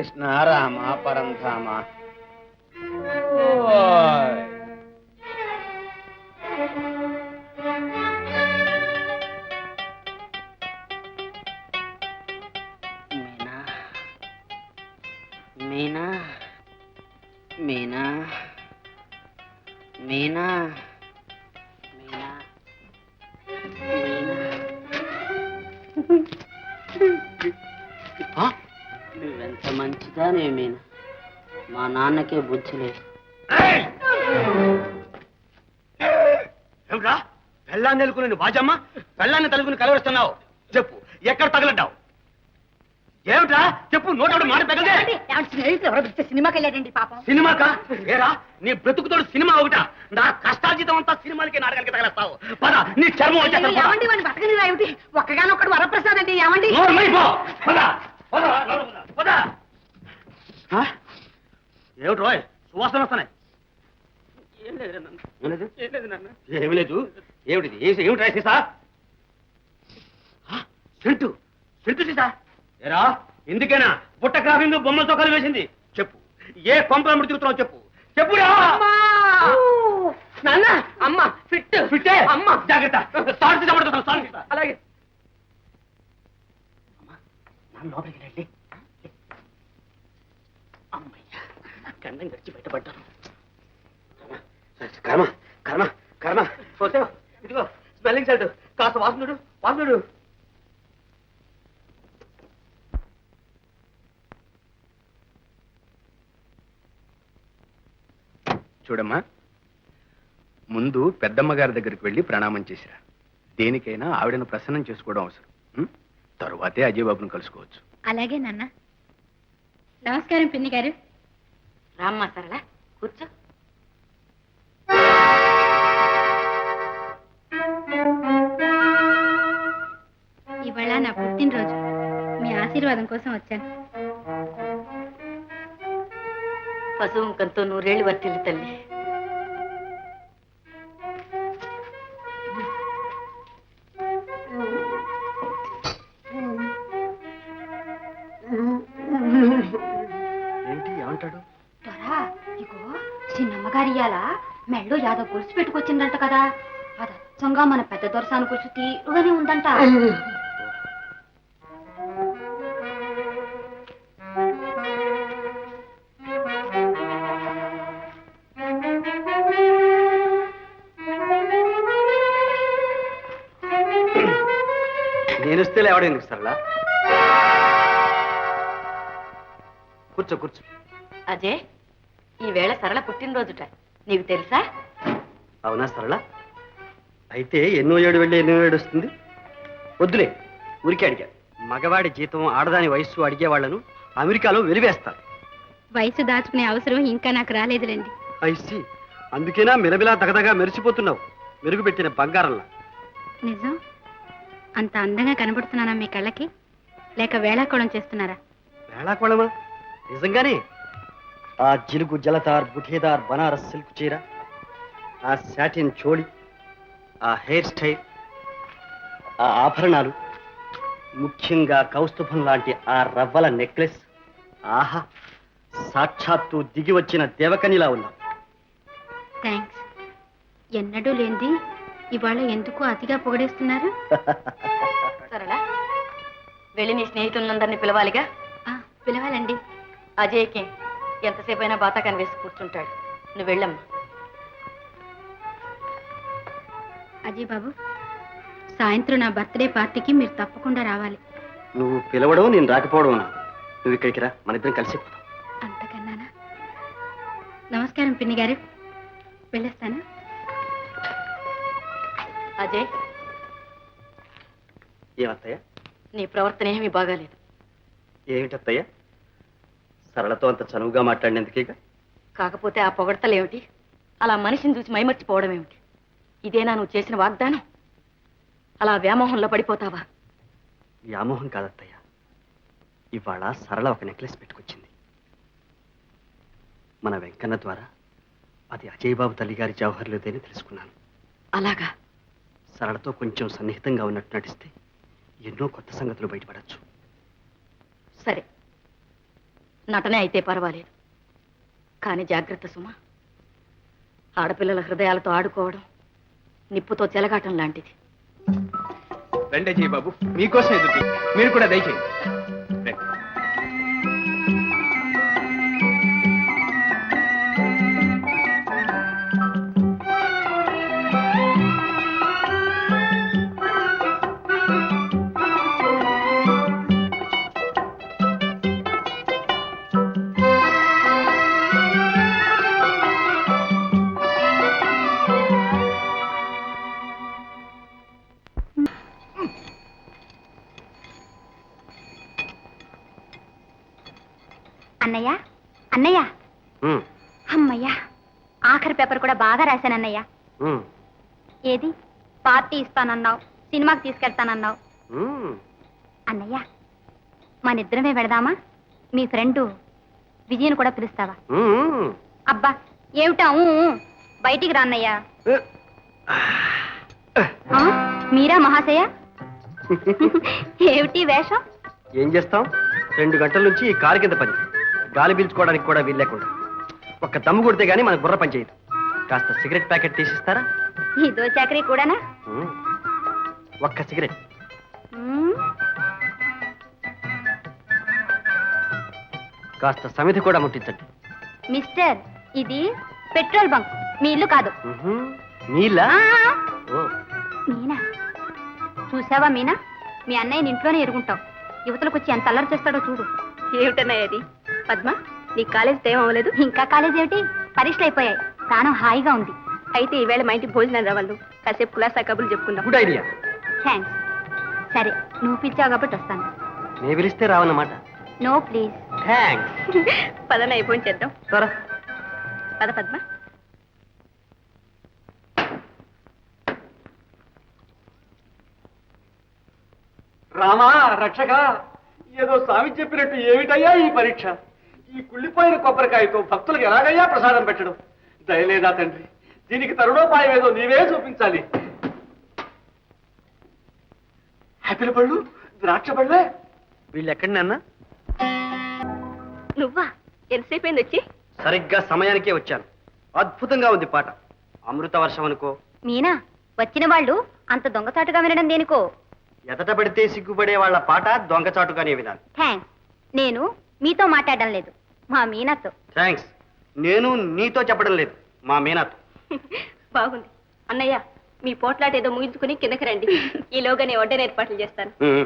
కృష్ణ రామ పరంధామ. ఓయ్. మీనా మీనా మీనా మీనా మీనా నువ్వెంత మంచిదానే మీనా. మా నాన్నకే బుద్ధి లేదు. ఏమిట్రా పెళ్ళాన్ని తెలుకుని బాజమ్మ పెళ్ళాన్ని తలుకుని కలవరుస్తున్నావు? చెప్పు, ఎక్కడ తగలడ్డావు? ఏమిట్రా చెప్పు, నోట మాట తగలదే. సినిమాకి వెళ్ళాడండి పాపం. సినిమాకా? ఏరా నీ బ్రతుకుతోడు సినిమా ఒకట? నా కష్టార్జితం అంతా సినిమాలకి నాటకానికి తగలేస్తావు. పద, నీ చర్మం వచ్చేస్తాను. ఏమండి వాడిని బతకని రాయుటి ఒక్కగానొక్కడు వరప్రసాద్ అండి. ఏమండి ఏమిటి రోయ్ సువాసన వస్తున్నాయి? ఏమి లేదు. ఏమిటిది? ఏమిటి సీసా? సెంటు సెంటు సీసా? ఏరా ఎందుకేనా బుట్ట క్రాఫింగ్ బొమ్మలతో కలిసి వేసింది? చెప్పు, ఏ కొంపల ముడి తిరుగుతున్నావు? చెప్పు చెప్పురా. నాన్న అమ్మ ఫిట్ ఫిట్టే అమ్మ. జాగ్రత్త. అలాగే లోపలికి రండి. అమ్మయ్యా, గండం గడిచి బయటపడ్డాను. కర్మ కర్మ కర్మ. పోతావు ఇదిగో స్మెల్లింగ్ సల్ట్, కాస్త వాసనుడు వాసనుడు. చూడమ్మా, ముందు పెద్దమ్మ గారి దగ్గరికి వెళ్ళి ప్రణామం చేసిరా. దేనికైనా ఆవిడను ప్రసన్నం చేసుకోవడం అవసరం. తరువాతే అజయ్ బాబును కలుసుకోవచ్చు. అలాగే నాన్న. నమస్కారం పిన్ని గారు. రామ్మా సరళ కూర్చో. ఇవాళ నా పుట్టినరోజు. మీ ఆశీర్వాదం కోసం వచ్చాను. పశువుంకంతో నూరేళ్లు వర్తిల్లు తల్లి. ఏంటి ఏమంటాడు? దొరా ఇగో చిన్నమ్మగారి ఇయ్యాల మెళ్ళో యాదవ్ గొలుసు పెట్టుకొచ్చిందంట కదా. అది అచ్చంగా మన పెద్ద దొరసాని గొలుసు తీరుగానే ఉందంట. నేను వస్తే లేవడం ఎందుకు సరళ? కూర్చో కూర్చో. అజయ్, ఈవేళ సరళ పుట్టినరోజుట, నీకు తెలుసా? అవునా సరళ? అయితే ఎన్నో ఏడు వెళ్ళి ఎన్నో ఏడు వస్తుంది? వద్దులే, ఊరికే అడిగా. మగవాడి జీతం ఆడదాని వయస్సు అడిగే వాళ్లను అమెరికాలో వెలివేస్తారు. వయసు దాచుకునే అవసరం ఇంకా నాకు రాలేదులేండి. ఐసి, అందుకేనా మిలమిలా దగదగా మెరిసిపోతున్నావు, మెరుగుపెట్టిన బంగారంలా. నిజం? అంత అందంగా కనబడుతున్నానా మీ కళ్ళకి? లేక వేళాకోళం చేస్తున్నారా? వేళాకోళమా? నిజంగానే. ఆ జిలుగు జలతార్ బుఠేదార్ బనారస్ సిల్క్ చీర, ఆ శాటిన్ చోళి, ఆ హెయిర్ స్టైల్, ఆ ఆభరణాలు, ముఖ్యంగా కౌస్తుభం లాంటి ఆ రవ్వల నెక్లెస్, ఆహా, సాక్షాత్తు దిగి వచ్చిన దేవకనిలా ఉన్నావు. థ్యాంక్స్. ఎన్నడూ లేంది ఇవాళ ఎందుకు అతిగా పొగడేస్తున్నారు? సరళ, వెళ్ళి నీ స్నేహితులందరినీ పిలవాలిగా. పిలవాలండి. అజయ్కి ఎంతసేపు అయినా బాతాకాన్ని వేసి కూర్చుంటాడు. నువ్వు వెళ్ళమ్మా. అజయ్ బాబు, సాయంత్రం నా బర్త్డే పార్టీకి మీరు తప్పకుండా రావాలి. నువ్వు పిలవడం నేను రాకపోవడం. నువ్వు ఇక్కడికి రా, మన ఇద్దరం కలిసి. అంతకన్నానా? నమస్కారం పిన్ని గారు, వెళ్ళొస్తాను. అజయ్, ఏమత్తయ్య? నీ ప్రవర్తన ఏమీ బాగాలేదు. ఏమిటత్తయ్య? సరళతో అంత చనువుగా మాట్లాడినందుకేక. కాకపోతే ఆ పొగడతలేమిటి? అలా మనిషిని చూసి మైమర్చిపోవడం ఏమిటి? ఇదేనా నువ్వు చేసిన వాగ్దానం? అలా వ్యామోహంలో పడిపోతావా? వ్యామోహం కాదత్తయ్య, ఇవాళ సరళ ఒక నెక్లెస్ పెట్టుకొచ్చింది. మన వెంకన్న ద్వారా అది అజయ్ బాబు తల్లిగారి జవహర్లోదేని తెలుసుకున్నాను. అలాగా? సరళతో కొంచెం సన్నిహితంగా ఉన్నట్టు నటిస్తే ఎన్నో కొత్త సంగతులు బయటపడచ్చు. సరే, నటనే అయితే పర్వాలేదు, కానీ జాగ్రత్త సుమ. ఆడపిల్లల హృదయాలతో ఆడుకోవడం నిప్పుతో చెలగాటం లాంటిది. రండి అజయ్ బాబు, మీకోసం ఎదురు మీరు కూడా దయచేయండి. రండి. అన్నయ్య అన్నయ్య ఉమ్, అమ్మయ్య ఆఖరి పేపర్ కూడా బాగా రాశానన్నయ్య. ఉమ్, ఏది పార్టీ ఇస్తానన్నావు, సినిమాకి తీసుకెళ్తానన్నావు. ఉమ్. అన్నయ్య మనిద్దరమే వెళదామా? మీ ఫ్రెండ్ విజయను కూడా పిలుస్తావా? ఉమ్. అబ్బా ఏమిటా బయటికి రా అన్నయ్య. ఆ, మీరా మహాశయ? ఏమిటి వేషం? ఏం చేస్తాం, 2 గంటల నుంచి ఈ కారు కింద పని, గాలి పీల్చుకోవడానికి కూడా వీలు లేకుండా. ఒక్క దమ్ము కొడితే గానీ మన బుర్ర పని చేయదు. కాస్త సిగరెట్ ప్యాకెట్ తీసిస్తారా? ఇదో చాకరీ కూడానా? ఉమ్. ఒక్క సిగరెట్. మ్మ్. కాస్త సమితి కూడా ముట్టించండి. మిస్టర్, ఇది పెట్రోల్ బంక్, మీ ఇల్లు కాదు. ఉహుం. నీళ్ళా? ఆ, ఓ. మీనా చూసావా మీనా? మీ అన్నయ్యని ఇంట్లోనే ఎరుగుంటావు, యువతలకు వచ్చి ఎంత అల్లరి చేస్తాడో చూడు. ఏమిటన్నయ్య అది? పద్మ, నీ కాలేజ్ టైం అవ్వలేదు? ఇంకా కాలేజ్ ఏమిటి, పరీక్షలు అయిపోయాయి, ప్రాణం హాయిగా ఉంది. అయితే ఈవేళ మా ఇంటికి భోజనం రావాళ్ళు, కాసేపు కులాసా కబుర్లు చెప్పుకుందాం. Good idea. థ్యాంక్స్. సరే, నువ్వు పిలిచావు కాబట్టి వస్తాను. నేను పిలిస్తే రావన్నమాట. No please. థ్యాంక్స్. పదన్నయ్య భోజనం చేద్దాం. సరే. పద పద్మ. రామా రక్షక, ఏదో స్వామి చెప్పినట్టు ఏమిటయ్యా ఈ పరీక్ష? ఈ కుళ్ళిపోయిన కొబ్బరికాయతో భక్తులకు ఎలాగయ్యా ప్రసాదం పెట్టడం? దయలేదా తండ్రి, దీనికి తరుణోపాయం ఏదో నీవే చూపించాలి. ఆపిల్ పళ్ళు, ద్రాక్ష పళ్ళే. వీళ్ళు ఎక్కడి నాన్న? నువ్వా? ఎంతసేపు అయింది వచ్చి? సరిగ్గా సమయానికే వచ్చాను. అద్భుతంగా ఉంది పాట. అమృత వర్షం అనుకో. మీనా, వచ్చిన వాళ్ళు అంత దొంగచాటుగా వినడం దేనికో? ఎదట పడితే సిగ్గుపడే వాళ్ళ పాట దొంగచాటుగానే వినాలి. థ్యాంక్స్. నేను మీతో మాట్లాడడం లేదు, మా మీనాతో. థ్యాంక్స్. నేను నీతో చెప్పడం లేదు, మా మీనాతో. బాగుంది. అన్నయ్య, మీ పోట్లాట ఏదో ముగించుకుని కిందకి రండి. ఈలోగా నేను వడ్డన ఏర్పాట్లు చేస్తాను. ఉమ్.